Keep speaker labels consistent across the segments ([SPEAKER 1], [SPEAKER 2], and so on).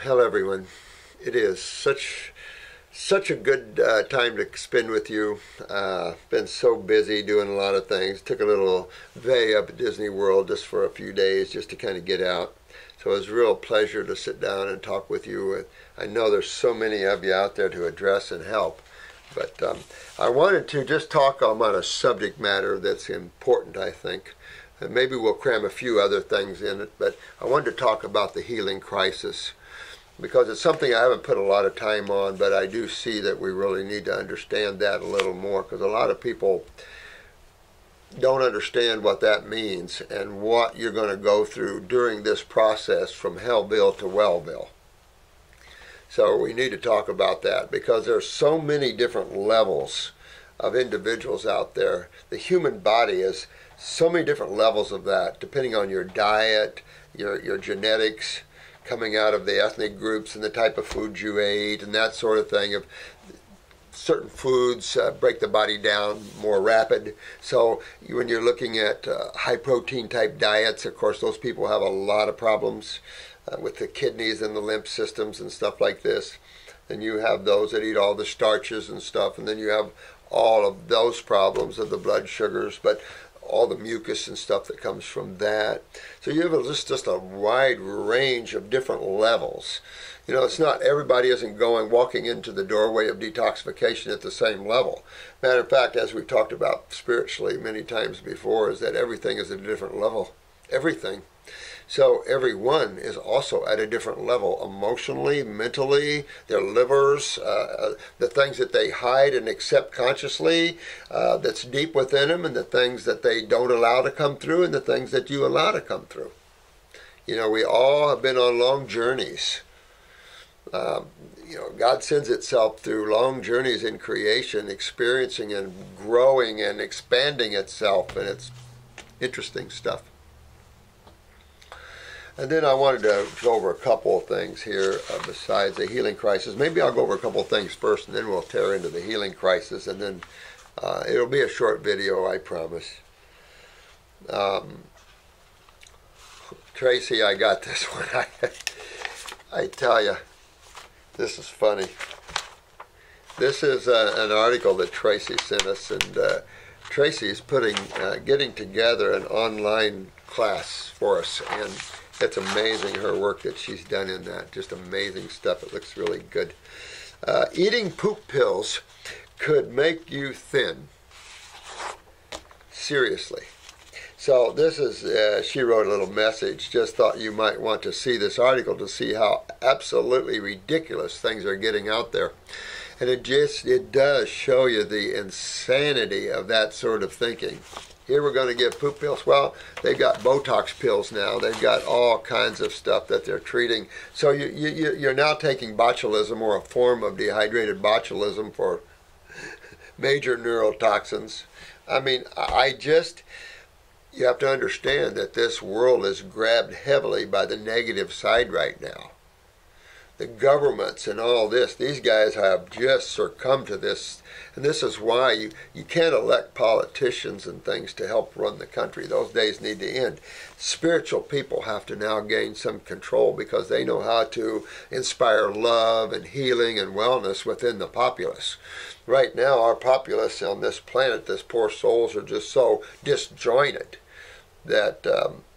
[SPEAKER 1] Hello, everyone. It is such a good time to spend with you. Been so busy doing a lot of things. Took a little vay up at Disney World just for a few days, just to kind of get out. So it was a real pleasure to sit down and talk with you. I know there's so many of you out there to address and help, but I wanted to just talk on a subject matter that's important, I think. And maybe we'll cram a few other things in it, but I wanted to talk about the healing crisis, because it's something I haven't put a lot of time on, but I do see that we really need to understand that a little more, because a lot of people don't understand what that means and what you're going to go through during this process from Hellville to Wellville. So we need to talk about that, because there's so many different levels of individuals out there. The human body is so many different levels of that, depending on your diet, your genetics, coming out of the ethnic groups and the type of food you ate and that sort of thing. If certain foods break the body down more rapid. So when you're looking at high protein type diets, of course those people have a lot of problems with the kidneys and the lymph systems and stuff like this. Then you have those that eat all the starches and stuff, and then you have all of those problems of the blood sugars, but all the mucus and stuff that comes from that. So you have just a wide range of different levels. You know, it's not, everybody isn't walking into the doorway of detoxification at the same level. Matter of fact, as we've talked about spiritually many times before, is that everything is at a different level. Everything. So everyone is also at a different level, emotionally, mentally, their livers, the things that they hide and accept consciously, that's deep within them, and the things that they don't allow to come through, and the things that you allow to come through. You know, we all have been on long journeys. God sends itself through long journeys in creation, experiencing and growing and expanding itself, and it's interesting stuff. And then I wanted to go over a couple of things here besides the healing crisis. Maybe I'll go over a couple of things first, and then we'll tear into the healing crisis, and then it'll be a short video, I promise. Tracy, I got this one. I tell you, this is funny. This is an article that Tracy sent us, and Tracy is getting together an online class for us, and it's amazing her work that she's done in that. Just amazing stuff. It looks really good. Eating poop pills could make you thin. Seriously. So this is, she wrote a little message. Just thought you might want to see this article to see how absolutely ridiculous things are getting out there. And it does show you the insanity of that sort of thinking. Here we're going to give poop pills. Well, they've got Botox pills now. They've got all kinds of stuff that they're treating. So you're now taking botulism, or a form of dehydrated botulism, for major neurotoxins. I mean, you have to understand that this world is grabbed heavily by the negative side right now. The governments and all this, these guys have just succumbed to this. And this is why you can't elect politicians and things to help run the country. Those days need to end. Spiritual people have to now gain some control, because they know how to inspire love and healing and wellness within the populace. Right now, our populace on this planet, this poor souls, are just so disjointed that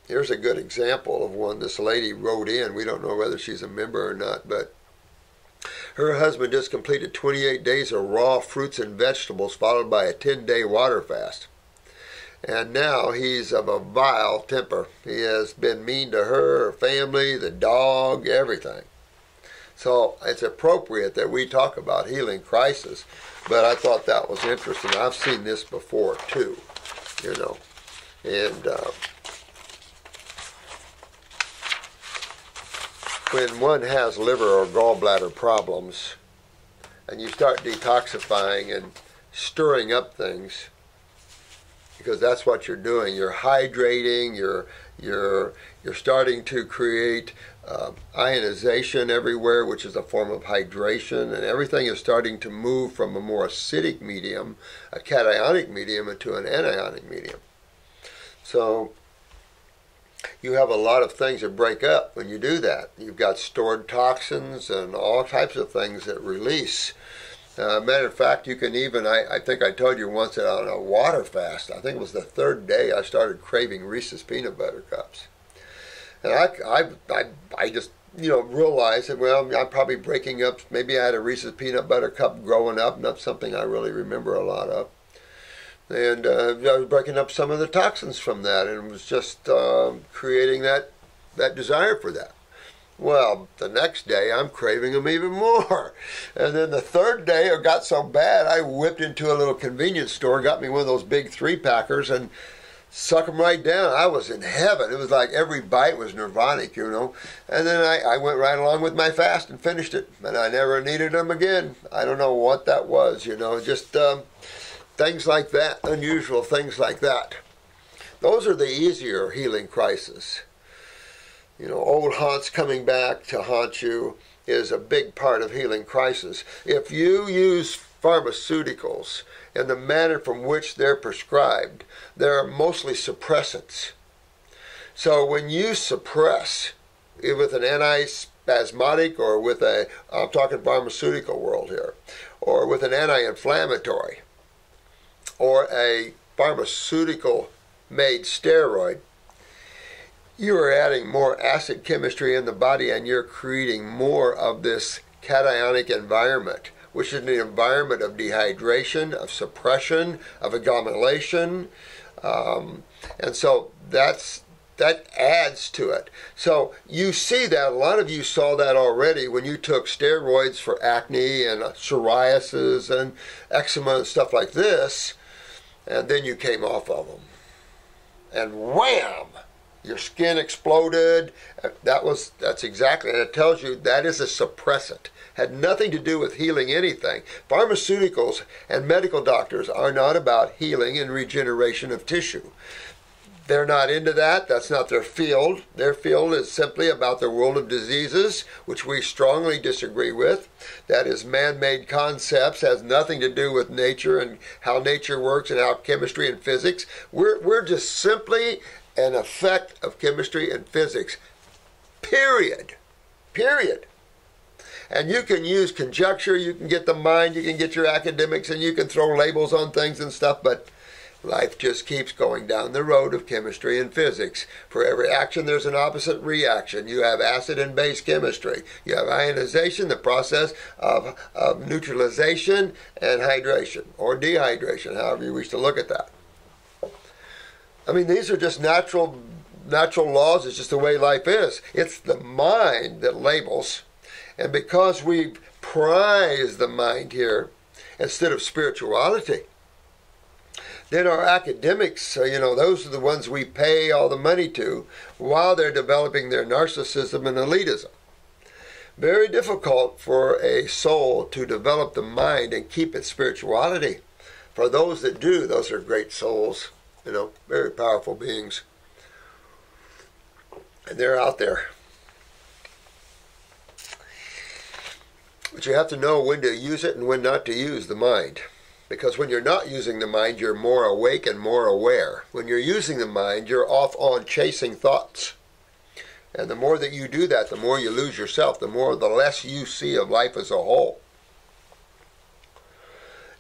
[SPEAKER 1] here's a good example of one. This lady wrote in. We don't know whether she's a member or not, but her husband just completed 28 days of raw fruits and vegetables, followed by a 10-day water fast. And now he's of a vile temper. He has been mean to her family, the dog, everything. So it's appropriate that we talk about healing crisis, but I thought that was interesting. I've seen this before too, you know. And when one has liver or gallbladder problems, and you start detoxifying and stirring up things, because that's what you're doing. You're hydrating. You're starting to create ionization everywhere, which is a form of hydration, and everything is starting to move from a more acidic medium, a cationic medium, into an anionic medium. So you have a lot of things that break up when you do that. You've got stored toxins and all types of things that release. Matter of fact, you can even, I think I told you once that on a water fast, I think it was the third day, I started craving Reese's peanut butter cups. And I just, realized that, well, I'm probably breaking up, maybe I had a Reese's peanut butter cup growing up, not something I really remember a lot of. And I was breaking up some of the toxins from that, and it was just creating that desire for that. Well, the next day I'm craving them even more. And then the third day it got so bad, I whipped into a little convenience store, got me one of those big 3-packers, and suck them right down. I was in heaven. It was like every bite was nirvanic, And then I went right along with my fast and finished it. And I never needed them again. I don't know what that was, just things like that, unusual things like that. Those are the easier healing crises. Old haunts coming back to haunt you is a big part of healing crisis. If you use pharmaceuticals in the manner from which they're prescribed, they're mostly suppressants. So when you suppress with an antispasmodic or with I'm talking pharmaceutical world here, or with an anti-inflammatory, or a pharmaceutical-made steroid, you are adding more acid chemistry in the body, and you're creating more of this cationic environment, which is an environment of dehydration, of suppression, of accumulation, and so that adds to it. So you see that, a lot of you saw that already when you took steroids for acne and psoriasis and eczema and stuff like this, and then you came off of them. And wham! Your skin exploded. That's exactly, and it tells you that is a suppressant. Had nothing to do with healing anything. Pharmaceuticals and medical doctors are not about healing and regeneration of tissue. They're not into that. That's not their field. Their field is simply about the world of diseases, which we strongly disagree with. That is man-made concepts, has nothing to do with nature and how nature works and how chemistry and physics. We're just simply an effect of chemistry and physics. Period. Period. And you can use conjecture, you can get the mind, you can get your academics, and you can throw labels on things and stuff, but life just keeps going down the road of chemistry and physics. For every action, there's an opposite reaction. You have acid and base chemistry. You have ionization, the process of neutralization, and hydration, or dehydration, however you wish to look at that. I mean, these are just natural laws. It's just the way life is. It's the mind that labels. And because we prize the mind here instead of spirituality, then our academics, those are the ones we pay all the money to while they're developing their narcissism and elitism. Very difficult for a soul to develop the mind and keep its spirituality. For those that do, those are great souls, very powerful beings. And they're out there. But you have to know when to use it and when not to use the mind. Because when you're not using the mind, you're more awake and more aware. When you're using the mind, you're off on chasing thoughts. And the more that you do that, the more you lose yourself, the less you see of life as a whole.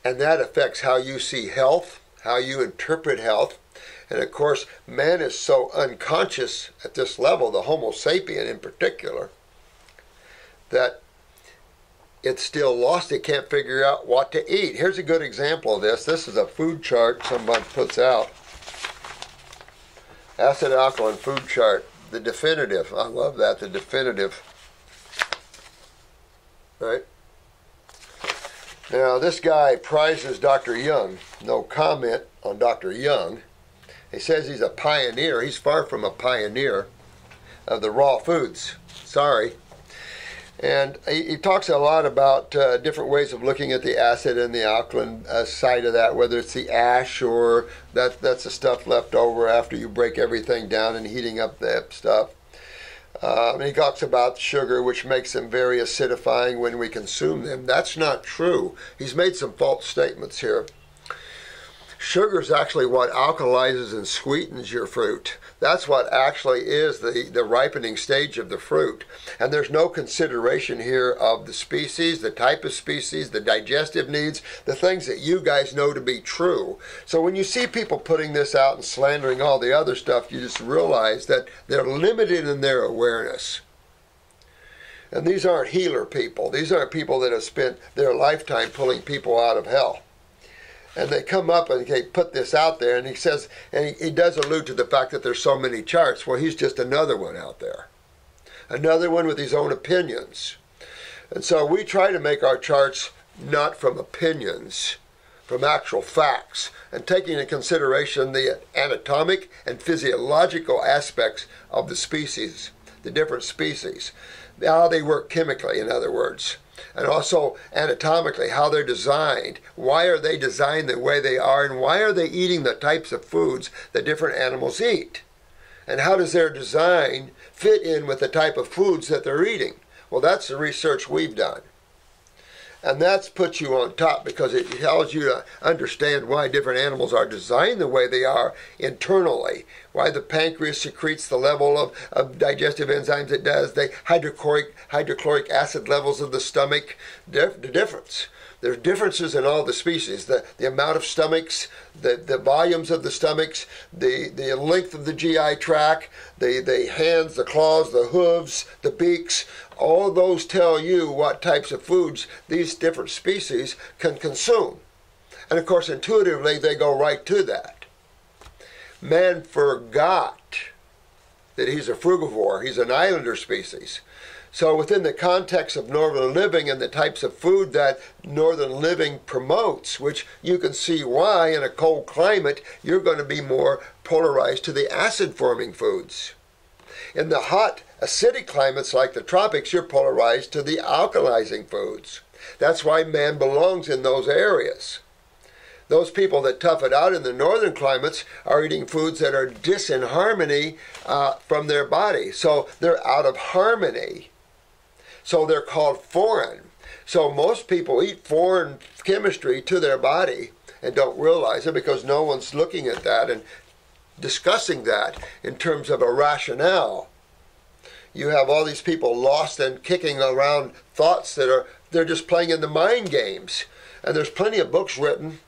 [SPEAKER 1] And that affects how you see health, how you interpret health. And of course, man is so unconscious at this level, the Homo sapien in particular, that it's still lost. It can't figure out what to eat. Here's a good example of this. This is a food chart someone puts out. Acid alkaline food chart. The definitive. I love that. The definitive. Right? Now, this guy prizes Dr. Young. No comment on Dr. Young. He says he's a pioneer. He's far from a pioneer of the raw foods. Sorry. And he talks a lot about different ways of looking at the acid and the alkaline side of that, whether it's the ash or that's the stuff left over after you break everything down and heating up that stuff. And he talks about sugar, which makes them very acidifying when we consume them. That's not true. He's made some false statements here. Sugar is actually what alkalizes and sweetens your fruit. That's what actually is the ripening stage of the fruit. And there's no consideration here of the species, the type of species, the digestive needs, the things that you guys know to be true. So when you see people putting this out and slandering all the other stuff, you just realize that they're limited in their awareness. And these aren't healer people. These aren't people that have spent their lifetime pulling people out of hell. And they come up and they put this out there, and he says, and he does allude to the fact that there's so many charts. Well, he's just another one out there. Another one with his own opinions. And so we try to make our charts not from opinions, from actual facts, and taking into consideration the anatomic and physiological aspects of the species, the different species, how they work chemically, in other words. And also anatomically, how they're designed. Why are they designed the way they are, and why are they eating the types of foods that different animals eat? And how does their design fit in with the type of foods that they're eating? Well, that's the research we've done. And that's puts you on top because it tells you to understand why different animals are designed the way they are internally. Why the pancreas secretes the level of digestive enzymes it does, the hydrochloric acid levels of the stomach, the difference. There's differences in all the species. The amount of stomachs, the volumes of the stomachs, the length of the GI tract, the hands, the claws, the hooves, the beaks. All those tell you what types of foods these different species can consume. And of course, intuitively, they go right to that. Man forgot that he's a frugivore. He's an islander species. So within the context of northern living and the types of food that northern living promotes, which you can see why in a cold climate, you're going to be more polarized to the acid-forming foods. In the hot, acidic climates like the tropics, you're polarized to the alkalizing foods. That's why man belongs in those areas. Those people that tough it out in the northern climates are eating foods that are disharmony from their body. So they're out of harmony. So they're called foreign. So most people eat foreign chemistry to their body and don't realize it because no one's looking at that and discussing that in terms of a rationale. You have all these people lost and kicking around thoughts that they're just playing in the mind games. And there's plenty of books written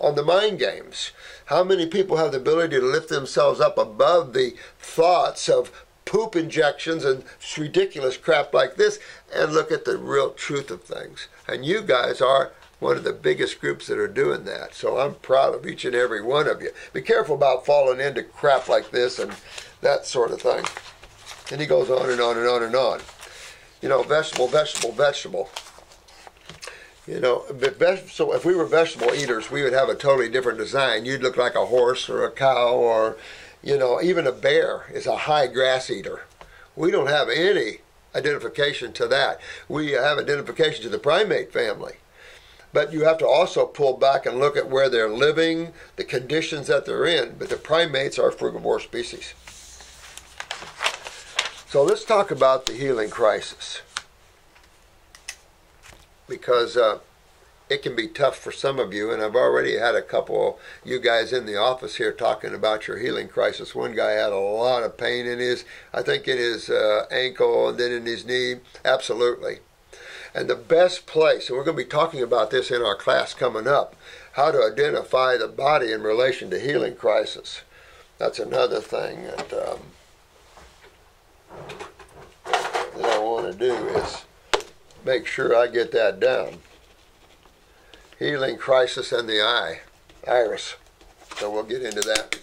[SPEAKER 1] on the mind games. How many people have the ability to lift themselves up above the thoughts of poop injections and ridiculous crap like this and look at the real truth of things? And you guys are one of the biggest groups that are doing that. So I'm proud of each and every one of you. Be careful about falling into crap like this and that sort of thing. And he goes on and on and on and on. You know, vegetable, vegetable, vegetable. You know, so if we were vegetable eaters, we would have a totally different design. You'd look like a horse or a cow or, you know, even a bear is a high grass eater. We don't have any identification to that. We have identification to the primate family. But you have to also pull back and look at where they're living, the conditions that they're in. But the primates are frugivore species. So let's talk about the healing crisis. Because it can be tough for some of you, and I've already had a couple of you guys in the office here talking about your healing crisis. One guy had a lot of pain in his, I think in his ankle and then in his knee. Absolutely. And the best place, and we're going to be talking about this in our class coming up, how to identify the body in relation to healing crisis. That's another thing that I want to do is make sure I get that down. Healing crisis and the iris. So we'll get into that.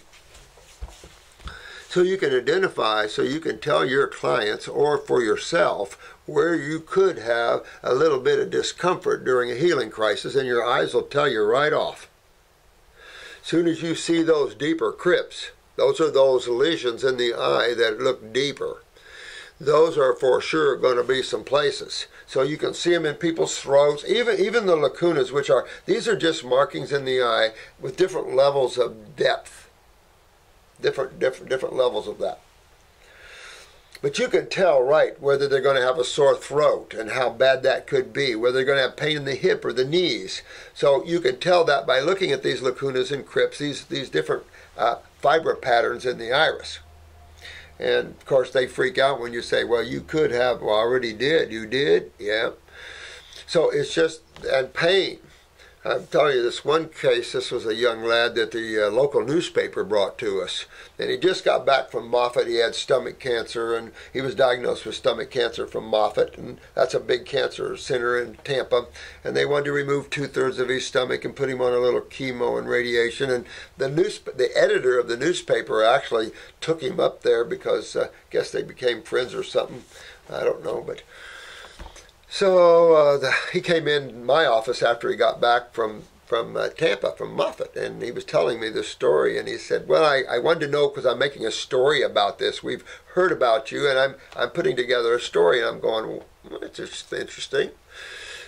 [SPEAKER 1] So you can identify, so you can tell your clients or for yourself where you could have a little bit of discomfort during a healing crisis, and your eyes will tell you right off. As soon as you see those deeper crypts, those are those lesions in the eye that look deeper. Those are for sure going to be some places. So you can see them in people's throats, even the lacunas, which are, these are just markings in the eye with different levels of depth. Different levels of that. But you can tell, right, whether they're going to have a sore throat and how bad that could be, whether they're going to have pain in the hip or the knees. So you can tell that by looking at these lacunas and crypts, these different fiber patterns in the iris. And, of course, they freak out when you say, well, you could have, well, already did. You did? Yeah. So it's just, and pain. I'm telling you, this one case, this was a young lad that the local newspaper brought to us. And he just got back from Moffitt. He had stomach cancer, and he was diagnosed with stomach cancer from Moffitt. And that's a big cancer center in Tampa. And they wanted to remove 2/3 of his stomach and put him on a little chemo and radiation. And the editor of the newspaper actually took him up there because I guess they became friends or something. I don't know, but... So he came in my office after he got back from Tampa, from Moffitt, and he was telling me this story, and he said, well, I wanted to know because I'm making a story about this. We've heard about you, and I'm putting together a story, and I'm going, well, it's just interesting.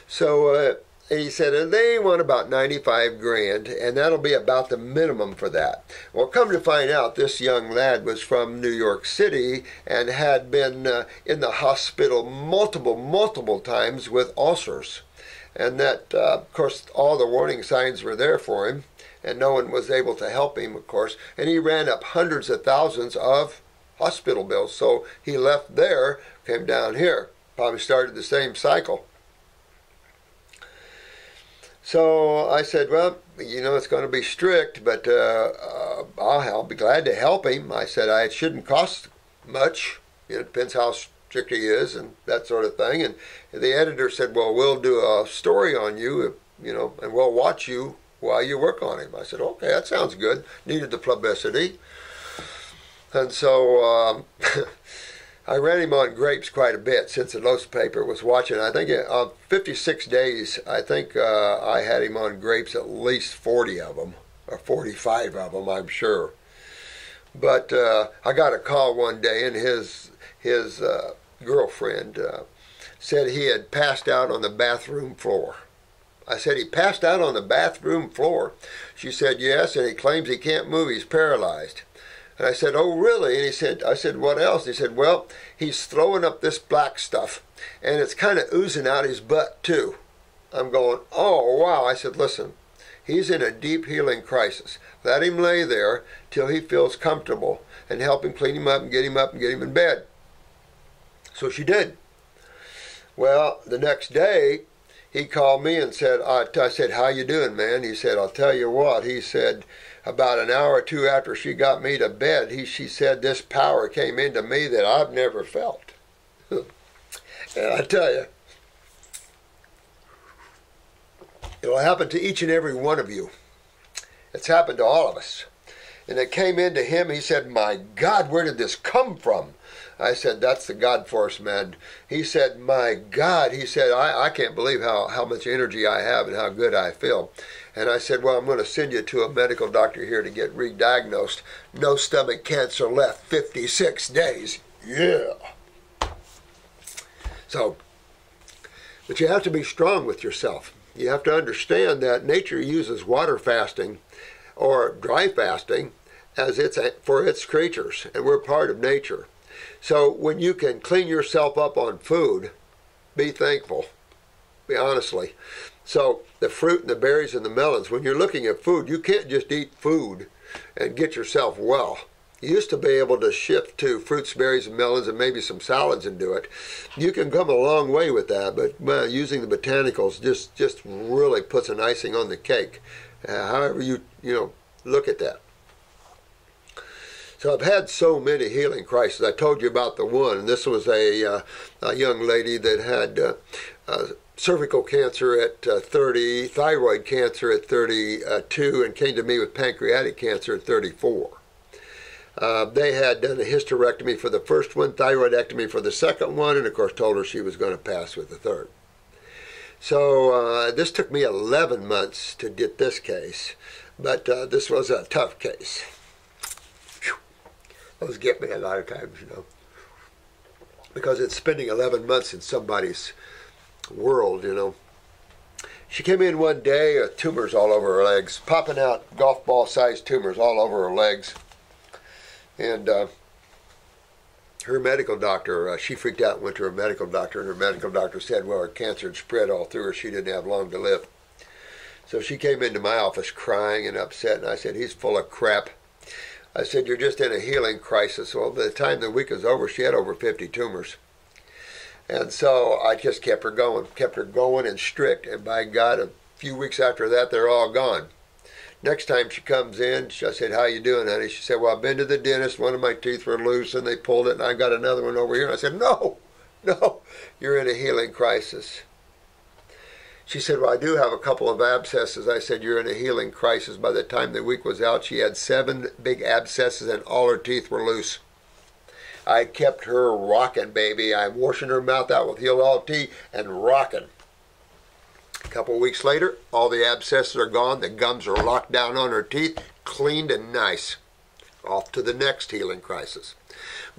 [SPEAKER 1] So he said, and they want about 95 grand, and that'll be about the minimum for that. Well, come to find out, this young lad was from New York City and had been in the hospital multiple times with ulcers. And that, of course, all the warning signs were there for him, and no one was able to help him, of course. And he ran up hundreds of thousands of hospital bills. So he left there, came down here, probably started the same cycle. So I said, well, you know, it's going to be strict, but I'll be glad to help him. I said, it shouldn't cost much. It depends how strict he is and that sort of thing. And the editor said, well, we'll do a story on you, you know, and we'll watch you while you work on him. I said, okay, that sounds good. Needed the publicity. And so I ran him on grapes quite a bit since the newspaper was watching. I think 56 days, I think I had him on grapes at least 40 of them, or 45 of them, I'm sure. But I got a call one day, and his girlfriend said he had passed out on the bathroom floor. I said, he passed out on the bathroom floor? She said, yes, and he claims he can't move, he's paralyzed. And I said, oh, really? And I said, what else? And he said, well, he's throwing up this black stuff, and it's kind of oozing out his butt, too. I'm going, oh, wow. I said, listen, he's in a deep healing crisis. Let him lay there till he feels comfortable, and help him clean him up and get him in bed. So she did. Well, the next day, he called me and said, I said, how you doing, man? He said, I'll tell you what. He said, about an hour or two after she got me to bed, she said, this power came into me that I've never felt. And I tell you, it'll happen to each and every one of you. It's happened to all of us. And it came into him. He said, my God, where did this come from? I said, that's the God force, man. He said, my God. He said, I can't believe how much energy I have and how good I feel. And I said, well, I'm going to send you to a medical doctor here to get re-diagnosed. No stomach cancer left, 56 days. Yeah. So, but you have to be strong with yourself. You have to understand that nature uses water fasting or dry fasting as for its creatures, and we're part of nature. So when you can clean yourself up on food, be thankful, be honestly. So the fruit and the berries and the melons, when you're looking at food, you can't just eat food and get yourself well. You used to be able to shift to fruits, berries, and melons and maybe some salads and do it. You can come a long way with that, but using the botanicals just really puts an icing on the cake. However you look at that. So I've had so many healing crises. I told you about the one, and this was a young lady that had cervical cancer at 30, thyroid cancer at 32, and came to me with pancreatic cancer at 34. They had done a hysterectomy for the first one, thyroidectomy for the second one, and of course told her she was going to pass with the third. So this took me 11 months to get this case, but this was a tough case. Those get me a lot of times, because it's spending 11 months in somebody's world, She came in one day with tumors all over her legs, popping out golf ball sized tumors all over her legs. And her medical doctor, she freaked out and went to her medical doctor, and her medical doctor said, well, her cancer had spread all through her. She didn't have long to live. So she came into my office crying and upset, and I said, he's full of crap. I said, you're just in a healing crisis. Well, by the time the week was over, she had over 50 tumors. And so I just kept her going and strict. And by God, a few weeks after that, they're all gone. Next time she comes in, I said, how you doing, honey? She said, well, I've been to the dentist. One of my teeth were loose, and they pulled it, and I got another one over here. And I said, no, you're in a healing crisis. She said, well, I do have a couple of abscesses. I said, you're in a healing crisis. By the time the week was out, she had 7 big abscesses, and all her teeth were loose. I kept her rocking, baby. I'm washing her mouth out with Heal All Tea and rocking. A couple of weeks later, all the abscesses are gone. The gums are locked down on her teeth, cleaned and nice. Off to the next healing crisis.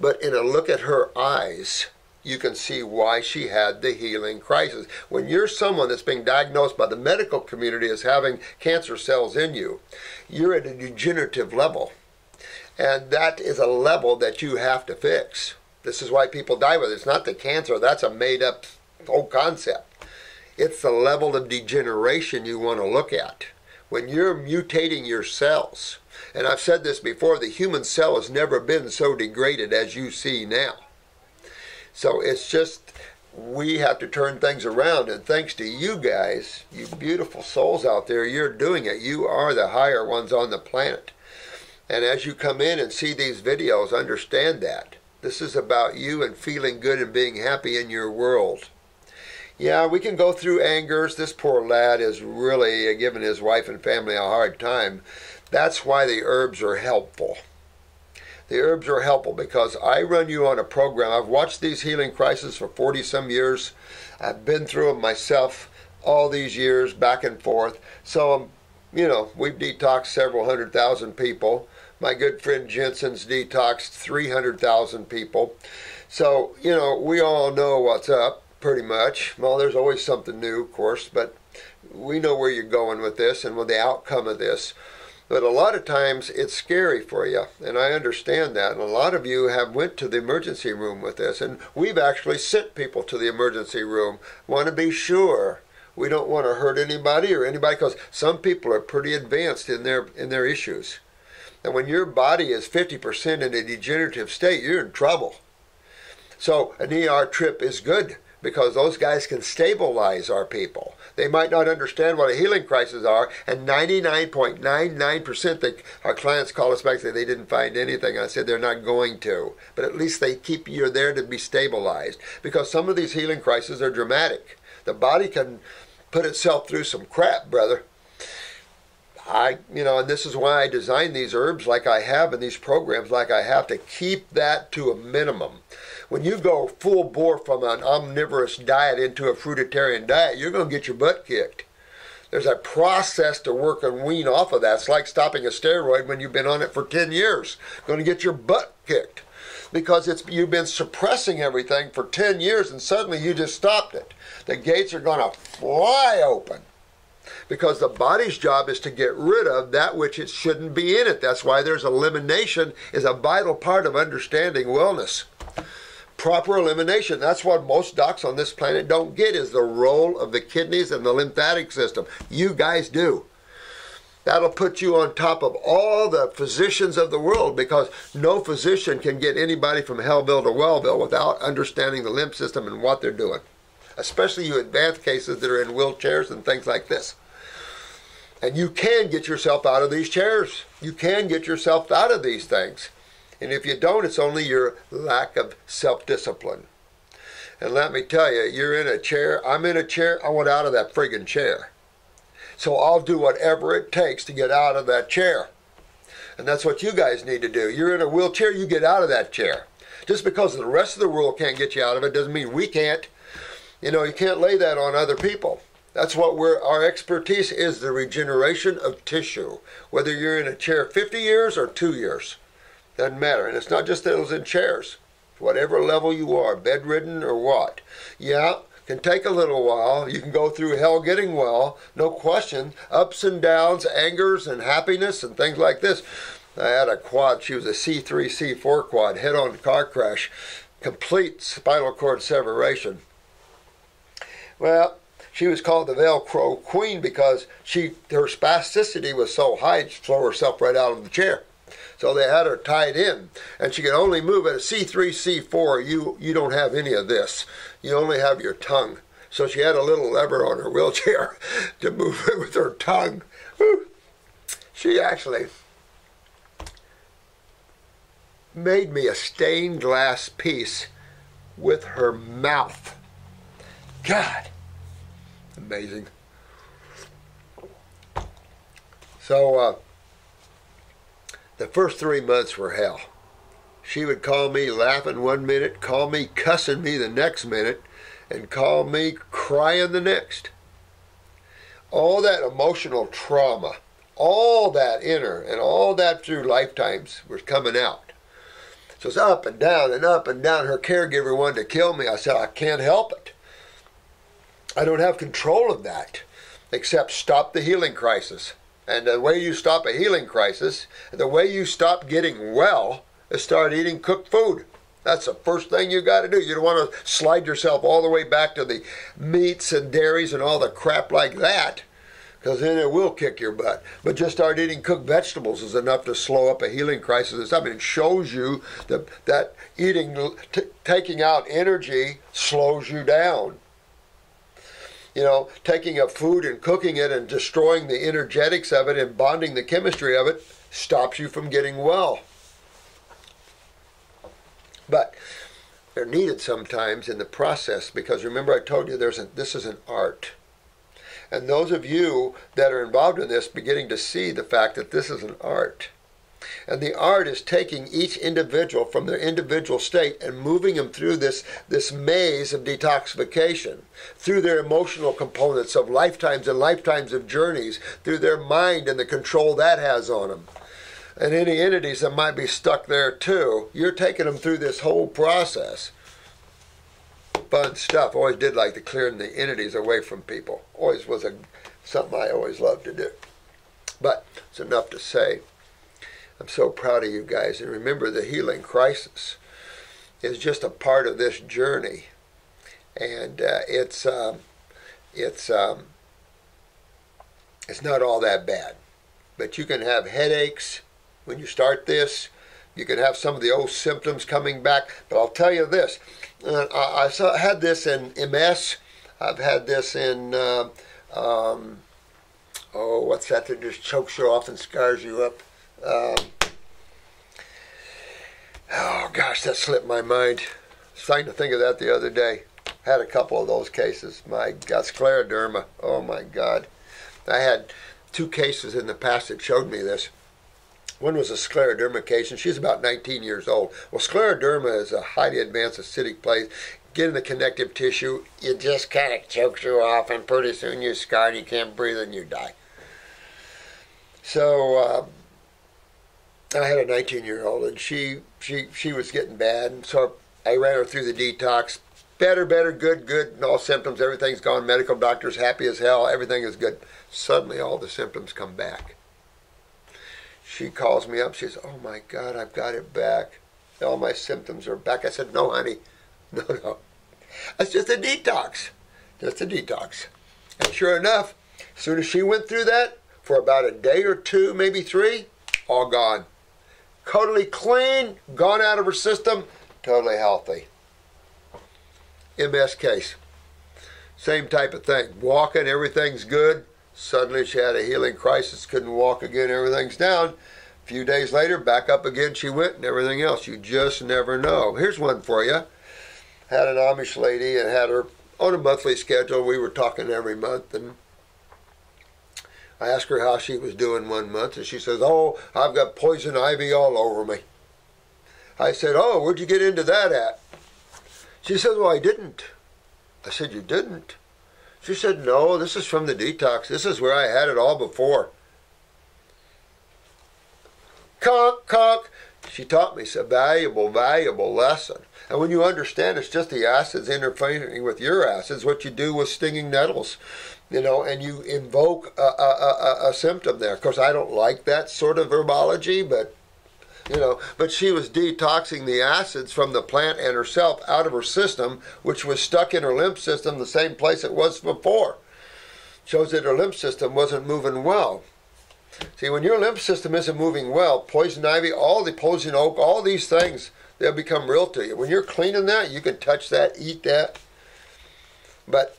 [SPEAKER 1] But in a look at her eyes, you can see why she had the healing crisis. When you're someone that's being diagnosed by the medical community as having cancer cells in you, you're at a degenerative level. And that is a level that you have to fix. This is why people die with it. It's not the cancer. That's a made-up whole concept. It's the level of degeneration you want to look at. When you're mutating your cells, and I've said this before, the human cell has never been so degraded as you see now. So it's just, we have to turn things around, and thanks to you guys, you beautiful souls out there, you're doing it. You are the higher ones on the planet. And as you come in and see these videos, understand that. This is about you and feeling good and being happy in your world. Yeah, we can go through angers. This poor lad is really giving his wife and family a hard time. That's why the herbs are helpful. The herbs are helpful because I run you on a program. I've watched these healing crises for 40-some years. I've been through them myself all these years, back and forth. So, you know, we've detoxed several 100,000 people. My good friend Jensen's detoxed 300,000 people. So, you know, we all know what's up, pretty much. Well, there's always something new, of course, but we know where you're going with this and with the outcome of this. But a lot of times it's scary for you, and I understand that. And a lot of you have went to the emergency room with this, and we've actually sent people to the emergency room. Want to be sure we don't want to hurt anybody or anybody, because some people are pretty advanced in their issues. And when your body is 50% in a degenerative state, you're in trouble. So an ER trip is good, because those guys can stabilize our people. They might not understand what a healing crisis are, and 99.99% think our clients call us back and say they didn't find anything. I said they're not going to, but at least they keep you there to be stabilized, because some of these healing crises are dramatic. The body can put itself through some crap, brother. And this is why I designed these herbs like I have and these programs like I have, to keep that to a minimum. When you go full bore from an omnivorous diet into a fruitarian diet, you're going to get your butt kicked. There's a process to work and wean off of that. It's like stopping a steroid when you've been on it for 10 years. Going to get your butt kicked because you've been suppressing everything for 10 years and suddenly you just stopped it. The gates are going to fly open. Because the body's job is to get rid of that which it shouldn't be in it. That's why there's elimination is a vital part of understanding wellness. Proper elimination. That's what most docs on this planet don't get, is the role of the kidneys and the lymphatic system. You guys do. That'll put you on top of all the physicians of the world, because no physician can get anybody from Hellville to Wellville without understanding the lymph system and what they're doing. Especially you advanced cases that are in wheelchairs and things like this. And you can get yourself out of these chairs. You can get yourself out of these things. And if you don't, it's only your lack of self-discipline. And let me tell you, you're in a chair, I'm in a chair, I want out of that friggin' chair. So I'll do whatever it takes to get out of that chair. And that's what you guys need to do. You're in a wheelchair, you get out of that chair. Just because the rest of the world can't get you out of it doesn't mean we can't. You know, you can't lay that on other people. That's what our expertise is, the regeneration of tissue. Whether you're in a chair 50 years or 2 years, doesn't matter. And it's not just those in chairs. Whatever level you are, bedridden or what. Yeah, can take a little while. You can go through hell getting well, no question. Ups and downs, angers and happiness and things like this. I had a quad. She was a C3, C4 quad, head-on car crash, complete spinal cord separation. Well, she was called the Velcro Queen because her spasticity was so high, she'd throw herself right out of the chair. So they had her tied in, and she could only move at a C3, C4. You don't have any of this. You only have your tongue. So she had a little lever on her wheelchair to move it with her tongue. Whew. She actually made me a stained glass piece with her mouth. God, amazing. So the first 3 months were hell. She would call me laughing one minute, call me cussing me the next minute, and call me crying the next. All that emotional trauma, all that inner and all that through lifetimes was coming out. So it's up and down and up and down. Her caregiver wanted to kill me. I said, I can't help it. I don't have control of that, except stop the healing crisis. And the way you stop a healing crisis, the way you stop getting well, is start eating cooked food. That's the first thing you got to do. You don't want to slide yourself all the way back to the meats and dairies and all the crap like that, because then it will kick your butt. But just start eating cooked vegetables is enough to slow up a healing crisis. I mean, it shows you that eating, taking out energy slows you down. You know, taking up food and cooking it and destroying the energetics of it and bonding the chemistry of it stops you from getting well. But they're needed sometimes in the process, because remember I told you this is an art. And those of you that are involved in this beginning to see the fact that this is an art. And the art is taking each individual from their individual state and moving them through this maze of detoxification, through their emotional components of lifetimes and lifetimes of journeys, through their mind and the control that has on them. And any entities that might be stuck there too, you're taking them through this whole process. Fun stuff. Always did like to clearing the entities away from people. Always was something I always loved to do. But it's enough to say, I'm so proud of you guys. And remember, the healing crisis is just a part of this journey. And it's not all that bad. But you can have headaches when you start this. You can have some of the old symptoms coming back. But I'll tell you this. I had this in MS. I've had this in, what's that just chokes you off and scars you up? Oh gosh, that slipped my mind. I was trying to think of that the other day. Had a couple of those cases. My God, scleroderma. Oh my God. I had 2 cases in the past that showed me this. One was a scleroderma case, and she's about 19 years old. Well, scleroderma is a highly advanced acidic place. Get in the connective tissue, it just kind of chokes you off, and pretty soon you're scarred, you can't breathe, and you die. So I had a 19-year-old, and she was getting bad, and so I ran her through the detox. Better, good, all symptoms, everything's gone. Medical doctor's happy as hell, everything is good. Suddenly all the symptoms come back. She calls me up, she says, oh my God, I've got it back. All my symptoms are back. I said, no, honey, no. That's just a detox. Just a detox. And sure enough, as soon as she went through that, for about a day or 2, maybe 3, all gone. Totally clean, gone out of her system, totally healthy. MS case. Same type of thing. Walking, everything's good. Suddenly she had a healing crisis, couldn't walk again, everything's down. A few days later, back up again she went and everything else. You just never know. Here's one for you. Had an Amish lady and had her on a monthly schedule. We were talking every month, and I asked her how she was doing one month, and she says, oh, I've got poison ivy all over me. I said, oh, where'd you get into that at? She said, well, I didn't. I said, you didn't? She said, no, this is from the detox. This is where I had it all before. Conk. She taught me a valuable lesson. And when you understand it's just the acids interfering with your acids, what you do with stinging nettles, and you invoke a symptom there. Of course, I don't like that sort of herbology, but But she was detoxing the acids from the plant and herself out of her system, which was stuck in her lymph system the same place it was before. Shows that her lymph system wasn't moving well. See, when your lymph system isn't moving well, poison ivy, all the poison oak, all these things, they'll become real to you. When you're cleaning that, you can touch that, eat that. But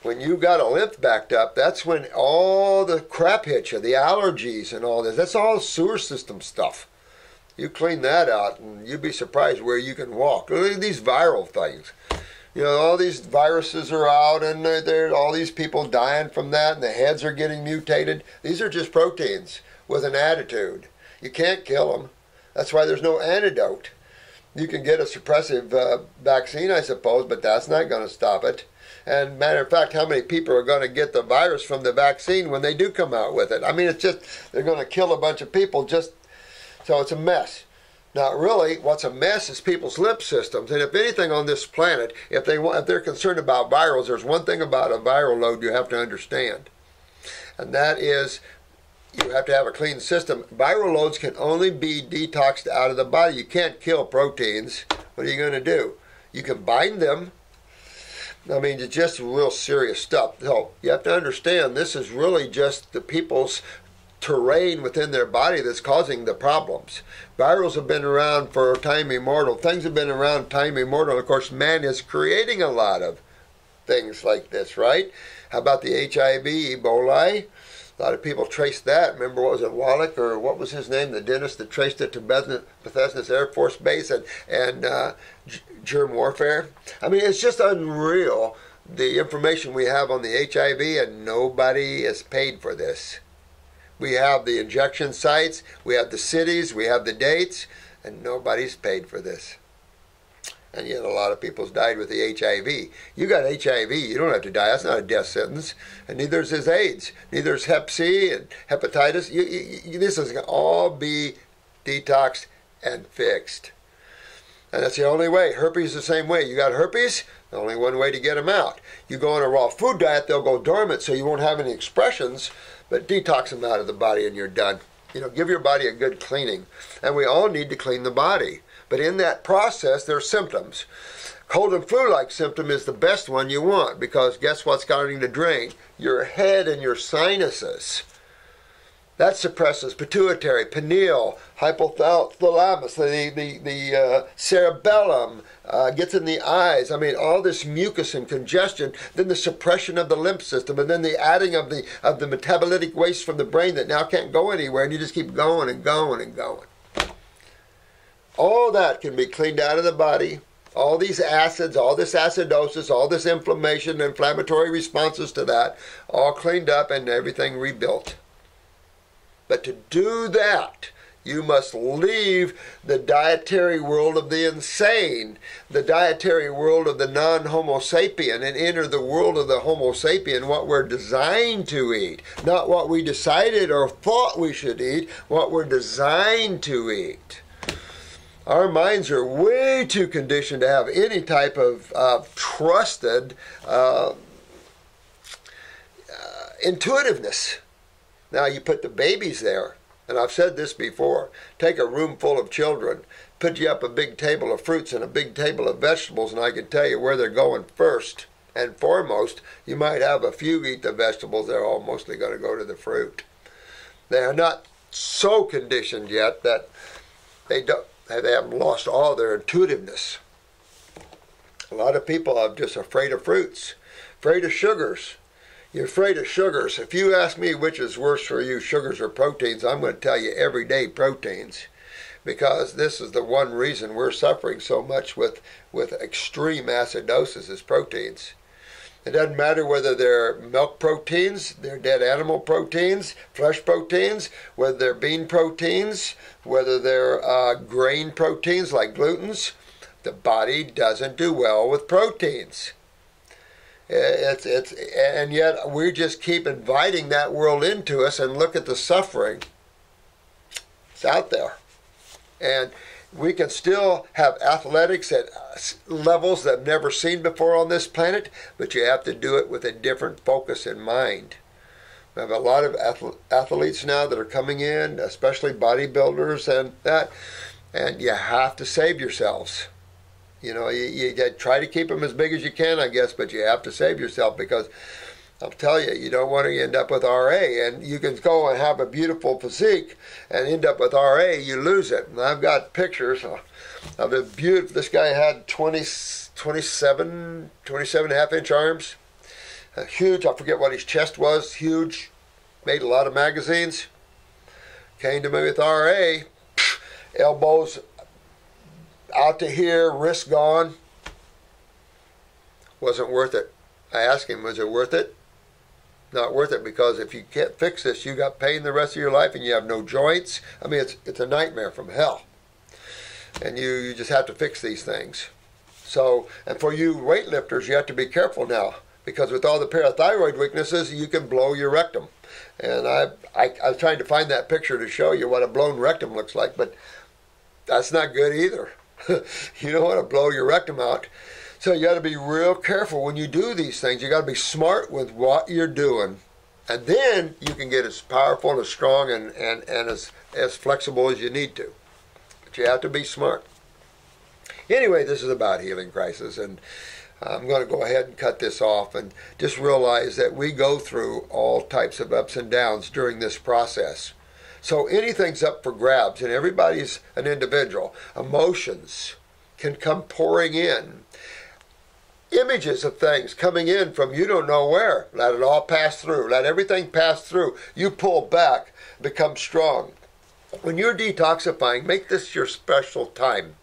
[SPEAKER 1] when you got a lymph backed up, that's when all the crap hits you, the allergies and all this. That's all sewer system stuff. You clean that out, and you'd be surprised where you can walk. Look at these viral things. All these viruses are out, and there are all these people dying from that, and the heads are getting mutated. These are just proteins with an attitude. You can't kill them. That's why there's no antidote. You can get a suppressive vaccine, I suppose, but that's not going to stop it. And matter of fact, how many people are going to get the virus from the vaccine when they do come out with it? I mean, it's just, they're going to kill a bunch of people just... So it's a mess. Now, really, what's a mess is people's lymph systems. And if anything on this planet, if they're concerned about virals, there's one thing about a viral load you have to understand. And that is, you have to have a clean system. Viral loads can only be detoxed out of the body. You can't kill proteins. What are you going to do? You can bind them. I mean, it's just real serious stuff. So you have to understand, this is really just the people's terrain within their body that's causing the problems. Virals have been around for time immemorial. Things have been around time immemorial. Of course, man is creating a lot of things like this, right? How about the HIV, Ebola? A lot of people traced that. Remember, what was it, Wallach, or what was his name, the dentist that traced it to Bethesda Air Force Base and germ warfare? I mean, it's just unreal, the information we have on the HIV, and nobody is paid for this. We have the injection sites, we have the cities, we have the dates, and nobody's paid for this. And yet a lot of people's died with the HIV. You got HIV, you don't have to die. That's not a death sentence. And neither is AIDS. Neither is Hep C and hepatitis. This is going to all be detoxed and fixed. And that's the only way. Herpes is the same way. You got herpes, only one way to get them out. You go on a raw food diet, they'll go dormant, so you won't have any expressions, but detox them out of the body and you're done. Give your body a good cleaning. And we all need to clean the body. But in that process, there are symptoms. Cold and flu-like symptom is the best one you want, because guess what's starting to drain? Your head and your sinuses. That suppresses pituitary, pineal, hypothalamus, the cerebellum, gets in the eyes. I mean, all this mucus and congestion, then the suppression of the lymph system, and then the adding of the metabolitic waste from the brain that now can't go anywhere, and you just keep going and going and going. All that can be cleaned out of the body. All these acids, all this acidosis, all this inflammation, inflammatory responses to that, all cleaned up and everything rebuilt. But to do that, you must leave the dietary world of the insane, the dietary world of the non-Homo sapien, and enter the world of the Homo sapien, what we're designed to eat. Not what we decided or thought we should eat, what we're designed to eat. Our minds are way too conditioned to have any type of trusted intuitiveness. Now you put the babies there, and I've said this before, take a room full of children, put you up a big table of fruits and a big table of vegetables, and I can tell you where they're going first and foremost. You might have a few eat the vegetables, they're all mostly going to go to the fruit. They are not so conditioned yet that they haven't lost all their intuitiveness. A lot of people are just afraid of fruits, afraid of sugars. You're afraid of sugars. If you ask me which is worse for you, sugars or proteins, I'm going to tell you everyday proteins, because this is the one reason we're suffering so much with extreme acidosis is proteins. It doesn't matter whether they're milk proteins, they're dead animal proteins, flesh proteins, whether they're bean proteins, whether they're grain proteins like glutens. The body doesn't do well with proteins. And yet we just keep inviting that world into us, and look at the suffering. It's out there. And we can still have athletics at levels that I've never seen before on this planet, but you have to do it with a different focus in mind. We have a lot of athletes now that are coming in, especially bodybuilders and that, and you have to save yourselves. You know, you try to keep them as big as you can, I guess, but you have to save yourself, because I'll tell you, you don't want to end up with RA. And you can go and have a beautiful physique and end up with RA, you lose it. And I've got pictures of a beautiful, this guy had 27 and a half inch arms. Huge, I forget what his chest was, huge, made a lot of magazines. Came to me with RA, elbows out to here, wrist gone. Wasn't worth it. I asked him, was it worth it? Not worth it, because if you can't fix this, you got pain the rest of your life and you have no joints. I mean, it's a nightmare from hell. And you just have to fix these things. So, and for you weightlifters, you have to be careful now, because with all the parathyroid weaknesses, you can blow your rectum. And I was trying to find that picture to show you what a blown rectum looks like, but that's not good either. You don't want to blow your rectum out. So you got to be real careful when you do these things. You got to be smart with what you're doing. And then you can get as powerful and as strong and as flexible as you need to. But you have to be smart. Anyway, this is about Healing Crisis, and I'm going to go ahead and cut this off and just realize that we go through all types of ups and downs during this process. So anything's up for grabs, and everybody's an individual. Emotions can come pouring in. Images of things coming in from you don't know where. Let it all pass through. Let everything pass through. You pull back, become strong. When you're detoxifying, make this your special time.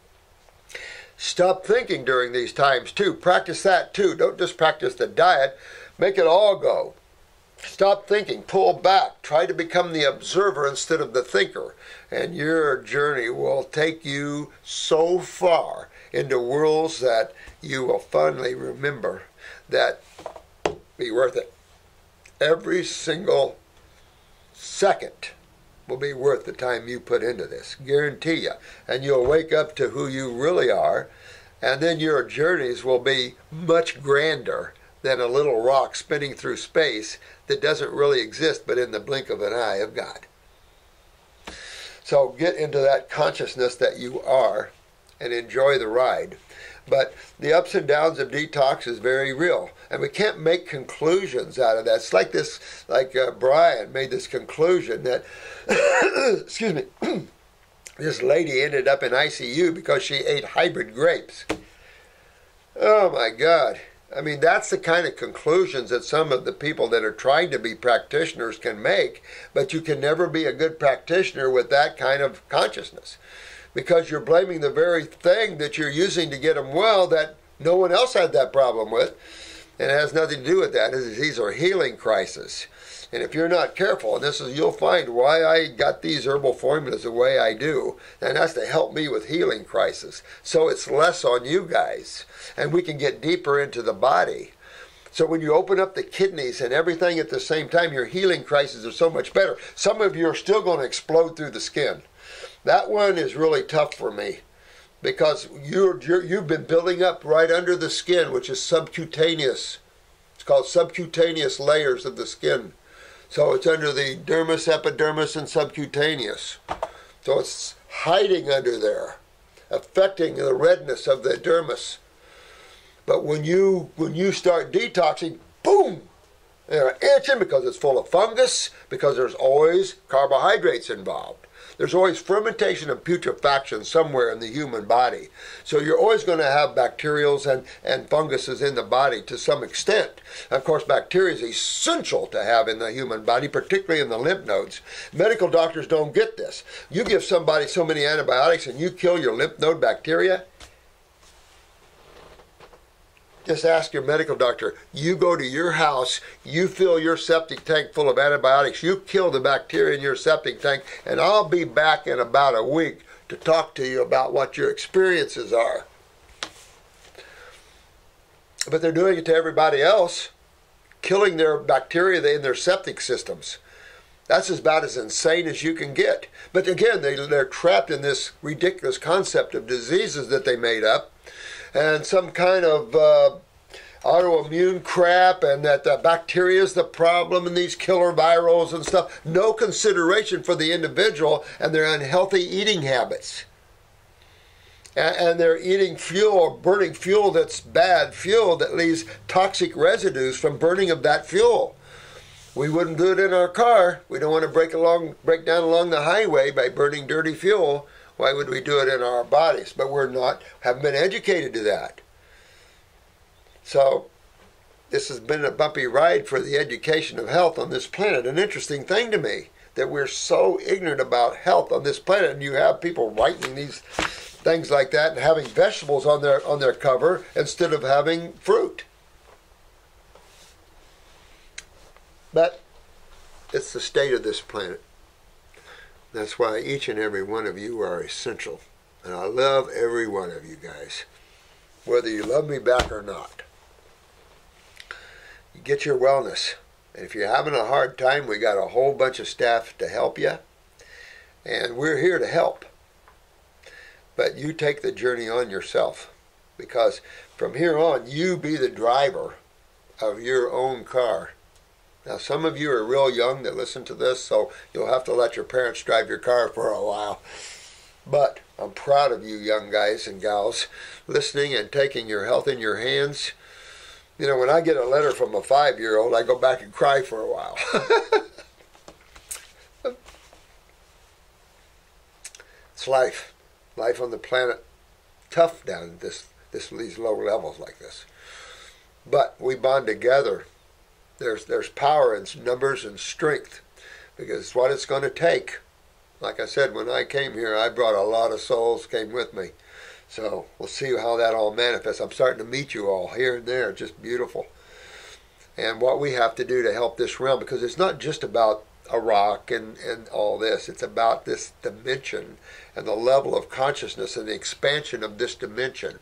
[SPEAKER 1] Stop thinking during these times too. Practice that too. Don't just practice the diet. Make it all go. Stop thinking. Pull back. Try to become the observer instead of the thinker. And your journey will take you so far into worlds that you will fondly remember that be worth it. Every single second will be worth the time you put into this. Guarantee you. And you'll wake up to who you really are, and then your journeys will be much grander than a little rock spinning through space that doesn't really exist but in the blink of an eye of God. So get into that consciousness that you are and enjoy the ride. But the ups and downs of detox is very real, and we can't make conclusions out of that. It's like this, Brian made this conclusion that, excuse me, this lady ended up in ICU because she ate hybrid grapes. Oh my God. I mean, that's the kind of conclusions that some of the people that are trying to be practitioners can make, but you can never be a good practitioner with that kind of consciousness, because you're blaming the very thing that you're using to get them well that no one else had that problem with, and it has nothing to do with that. These are healing crises. And if you're not careful, and you'll find why I got these herbal formulas the way I do, and that's to help me with healing crisis. So it's less on you guys, and we can get deeper into the body. So when you open up the kidneys and everything at the same time, your healing crises are so much better. Some of you are still going to explode through the skin. That one is really tough for me, because you've been building up right under the skin, which is subcutaneous. It's called subcutaneous layers of the skin. So it's under the dermis, epidermis, and subcutaneous. So it's hiding under there, affecting the redness of the dermis. But when you start detoxing, boom, they're itching because it's full of fungus, because there's always carbohydrates involved. There's always fermentation and putrefaction somewhere in the human body. So you're always going to have bacterials and funguses in the body to some extent. Of course, bacteria is essential to have in the human body, particularly in the lymph nodes. Medical doctors don't get this. You give somebody so many antibiotics and you kill your lymph node bacteria, just ask your medical doctor. You go to your house, you fill your septic tank full of antibiotics, you kill the bacteria in your septic tank, and I'll be back in about a week to talk to you about what your experiences are. But they're doing it to everybody else, killing their bacteria in their septic systems. That's about as insane as you can get. But again, they're trapped in this ridiculous concept of diseases that they made up, and some kind of autoimmune crap and that the bacteria is the problem and these killer virals and stuff. No consideration for the individual and their unhealthy eating habits. And they're eating fuel or burning fuel that's bad fuel that leaves toxic residues from burning of that fuel. We wouldn't do it in our car. We don't want to break down along the highway by burning dirty fuel. Why would we do it in our bodies? But haven't been educated to that. So this has been a bumpy ride for the education of health on this planet. An interesting thing to me that we're so ignorant about health on this planet, and you have people writing these things like that and having vegetables on their cover instead of having fruit. But it's the state of this planet. That's why each and every one of you are essential. And I love every one of you guys, whether you love me back or not. You get your wellness. And if you're having a hard time, we got a whole bunch of staff to help you. And we're here to help. But you take the journey on yourself. Because from here on, you be the driver of your own car. Now, some of you are real young that listen to this, so you'll have to let your parents drive your car for a while. But I'm proud of you young guys and gals listening and taking your health in your hands. You know, when I get a letter from a 5-year-old, I go back and cry for a while. It's life. Life on the planet. Tough down at these low levels like this. But we bond together. There's power in numbers and strength, because it's what it's going to take. Like I said, when I came here, I brought a lot of souls came with me. So we'll see how that all manifests. I'm starting to meet you all here and there. Just beautiful. And what we have to do to help this realm, because it's not just about a rock and all this. It's about this dimension and the level of consciousness and the expansion of this dimension.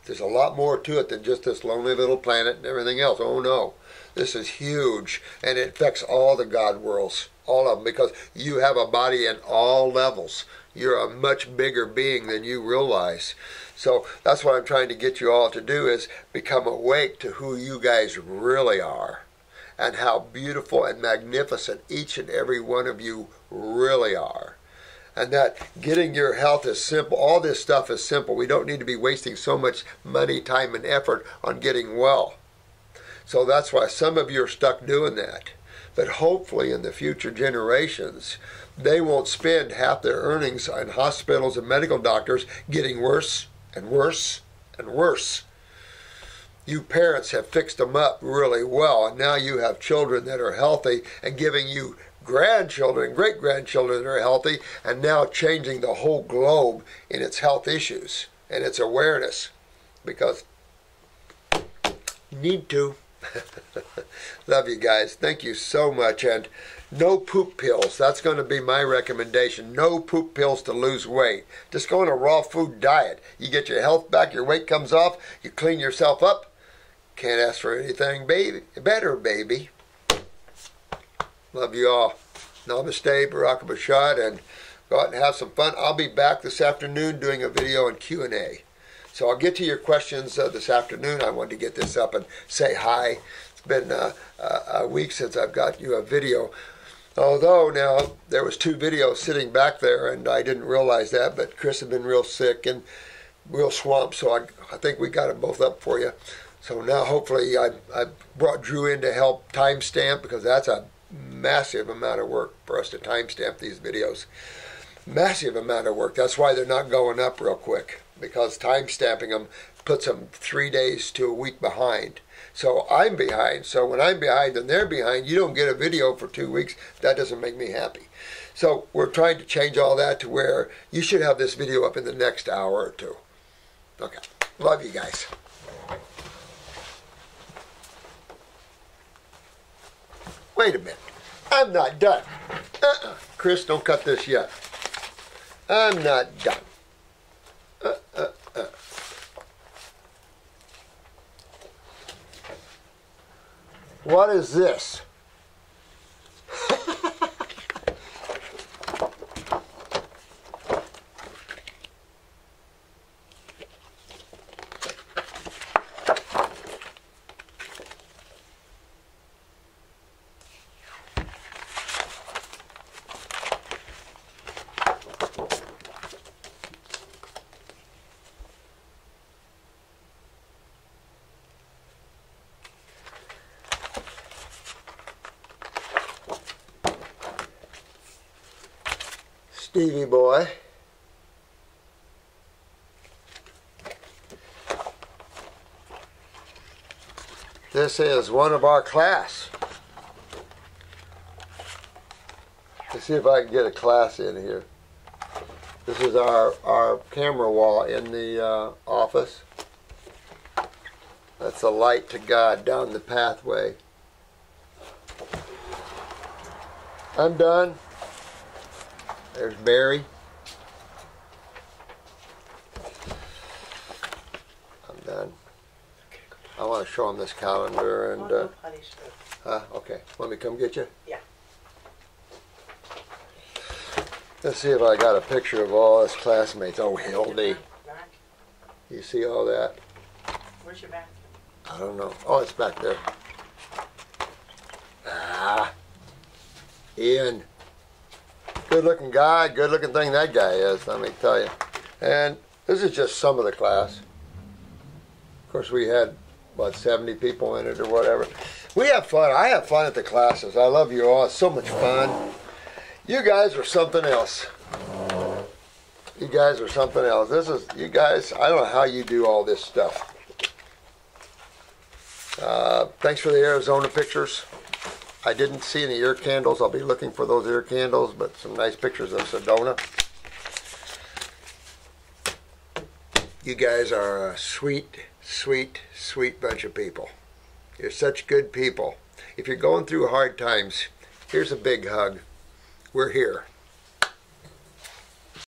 [SPEAKER 1] There's a lot more to it than just this lonely little planet and everything else. Oh no. This is huge, and it affects all the God worlds, all of them, because you have a body in all levels. You're a much bigger being than you realize. So that's what I'm trying to get you all to do, is become awake to who you guys really are and how beautiful and magnificent each and every one of you really are. And that getting your health is simple. All this stuff is simple. We don't need to be wasting so much money, time, and effort on getting well. So that's why some of you are stuck doing that. But hopefully in the future generations, they won't spend half their earnings on hospitals and medical doctors getting worse and worse and worse. You parents have fixed them up really well, and now you have children that are healthy and giving you grandchildren and great-grandchildren that are healthy, and now changing the whole globe in its health issues and its awareness, because you need to. Love you guys. Thank you so much. And no poop pills. That's going to be my recommendation. No poop pills to lose weight. Just go on a raw food diet. You get your health back, your weight comes off, you clean yourself up. Can't ask for anything better, baby. Love you all. Namaste, Barak Bashad, and go out and have some fun. I'll be back this afternoon doing a video and Q&A. So I'll get to your questions this afternoon. I wanted to get this up and say hi. It's been a week since I've got you a video. Although now there was 2 videos sitting back there, and I didn't realize that, but Chris had been real sick and real swamped, so I think we got them both up for you. So now hopefully I brought Drew in to help timestamp, because that's a massive amount of work for us to timestamp these videos. Massive amount of work. That's why they're not going up real quick, because time stamping them puts them 3 days to a week behind. So I'm behind. So when I'm behind and they're behind, you don't get a video for 2 weeks. That doesn't make me happy. So we're trying to change all that to where you should have this video up in the next hour or 2. Okay. Love you guys. Wait a minute. I'm not done. Chris, don't cut this yet. I'm not done. What is this? Stevie boy. This is one of our class. Let's see if I can get a class in here. This is our camera wall in the office. That's a light to God down the pathway. I'm done. There's Barry. I'm done. I want to show him this calendar and. Okay. Want me to come get you?
[SPEAKER 2] Yeah.
[SPEAKER 1] Let's see if I got a picture of all his classmates. Oh, Hildy. You see all that?
[SPEAKER 2] Where's your back?
[SPEAKER 1] I don't know. Oh, it's back there. Ian. Good looking guy, good looking thing that guy is, let me tell you. And this is just some of the class. Of course, we had, what, 70 people in it or whatever. We have fun. I have fun at the classes. I love you all. It's so much fun. You guys are something else. You guys are something else. This is, you guys, I don't know how you do all this stuff. Thanks for the Arizona pictures. I didn't see any ear candles. I'll be looking for those ear candles, but some nice pictures of Sedona. You guys are a sweet, sweet, sweet bunch of people. You're such good people. If you're going through hard times, here's a big hug. We're here.